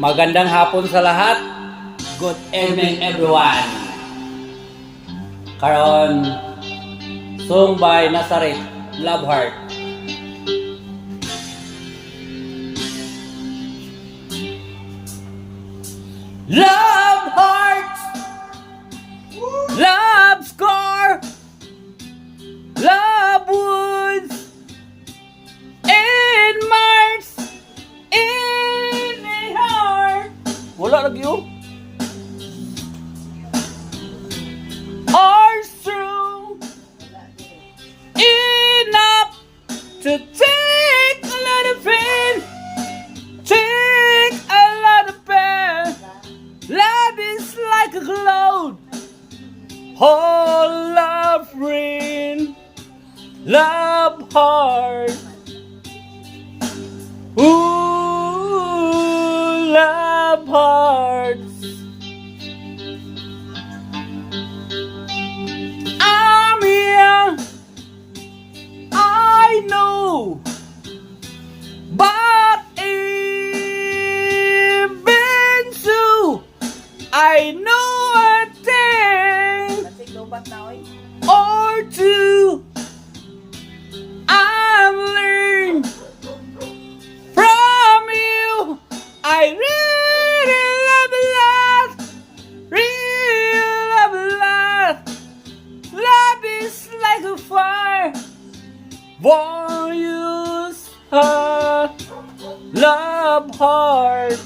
Magandang hapon sa lahat. Good evening everyone. Karon song by Nazareth, Love Heart. Love heart, love scar, love woods, in Mars, in the heart. Wala lagi yun. Are true enough to take a lot of pain, take a lot of pain. Love is like a cloud, all love rain, love heart. Ooh, love hearts. I'm here, I know, but even so, I know a thing or two. I've learned from you. I really love a lot, really love a lot. Love is like a fire, won't use heart, love heart.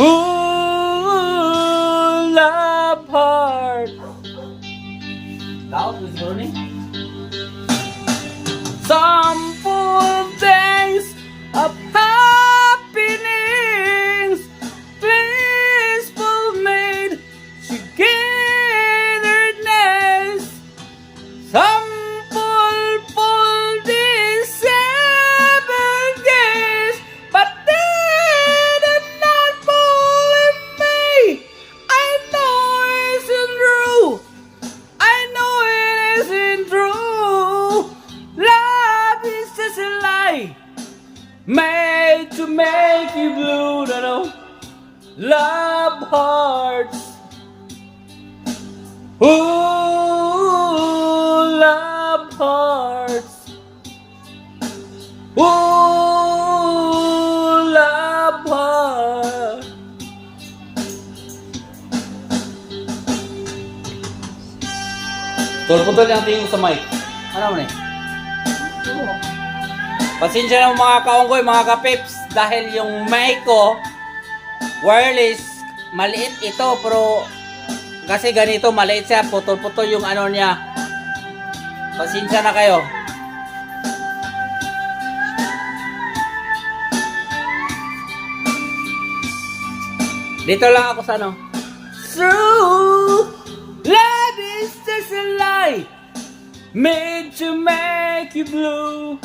Ooh, love heart. That was running. Some full days of happiness, blissful made togetherness. Some full days, 7 days, but they did not fall in me. I know it isn't true. I know it isn't true. Love is just a lie, made to make you blue. No, no. Love hearts. Ooh, love hearts. Ooh, love hearts. Tol-putol yung tingin sa mic. Ano mo eh? Pasensya na mga kaunggoy, mga kapips, dahil yung mic ko wireless, maliit ito, pero kasi ganito maliit siya, putol-putol yung ano niya. Pasensya na kayo. Dito lang ako sa ano. True love is just a lie, made to make you blue.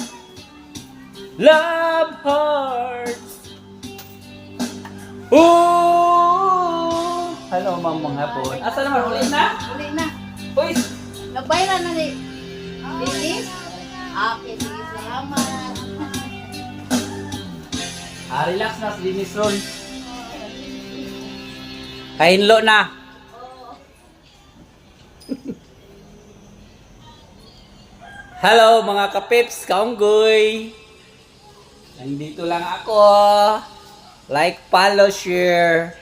Love hearts. Ooh. Hello, mamang hapon. Asa naman? Uli na? Uli na. Uy. Nagbayran na ni Dennis? Okay, sige, salamat. Relax na si Dennis Ron. Kahinlo na. Hello mga kapips, kaunggoy. Nandito lang ako. Like, follow, share.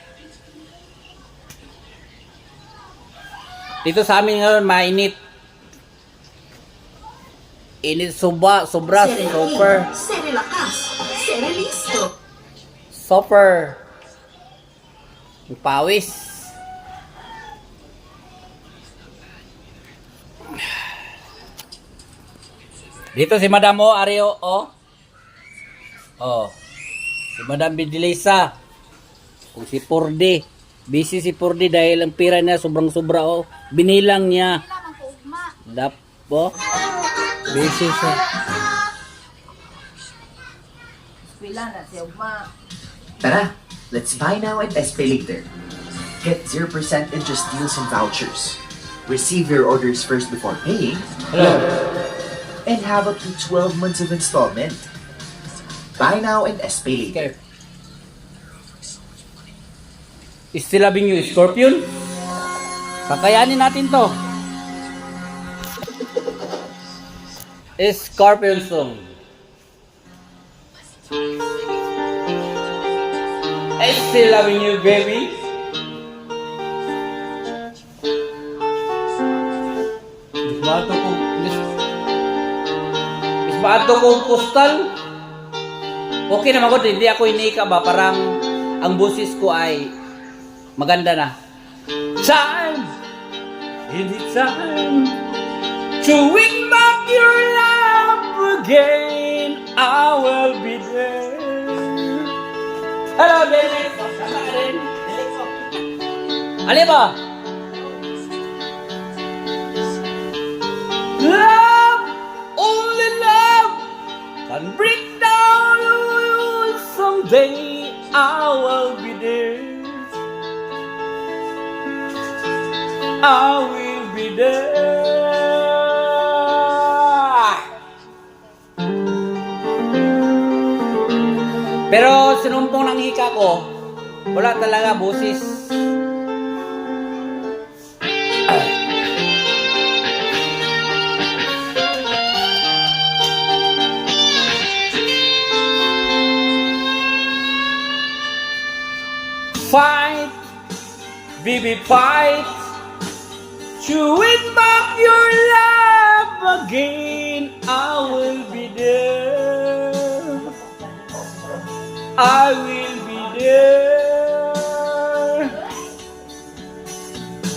Dito sa amin ngayon, mainit. Init sobra, super. Serelakas, serelisto. Super. Yung pawis. Dito si Madam O, Ario O. Oh. Si Madam Bidilisa. Kung si Purdi. Busy si Purdi dahil ang pira niya sobrang sobra o. Binilang niya. Dapo. Busy siya. Pila na siya, ugma. Tara, let's buy now and pay later. Get 0% interest deals and vouchers. Receive your orders first before paying. Hello. And have up to 12 months of installment. Buy now and pay later. Okay. Still loving you, Scorpion. Kakayanin natin to. Scorpion song. Still loving you, baby. Bato kong postal. Okay naman ko, hindi ako inika ba? Parang ang boses ko ay maganda na. Time, hindi time to win back your love again. I will be there. Hello, David. Ano ba? Love, only love can break down the walls. Someday I will be there. I will be there. Pero sinumpong ng hika ko, wala talaga boses. Fight, baby, fight to win back your love again. I will be there. I will be there.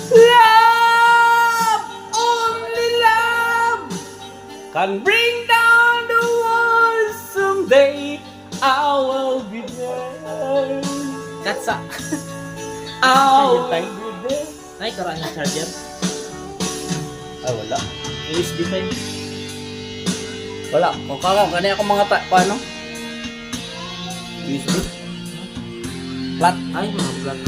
Love, only love can bring down the walls. Someday I will be there. Katsa. I will be there. Ay, karaan yung charger. Ay, wala. USB type. Wala. Kung kanina ako mga paano? USB. Flat. Ay, mga vlog.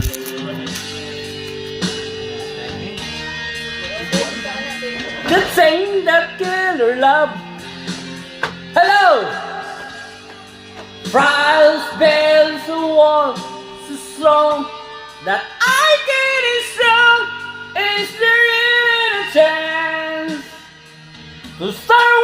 The thing that killer love. Hello! Price bells walk so strong that I get it strong. Is there even a chance to start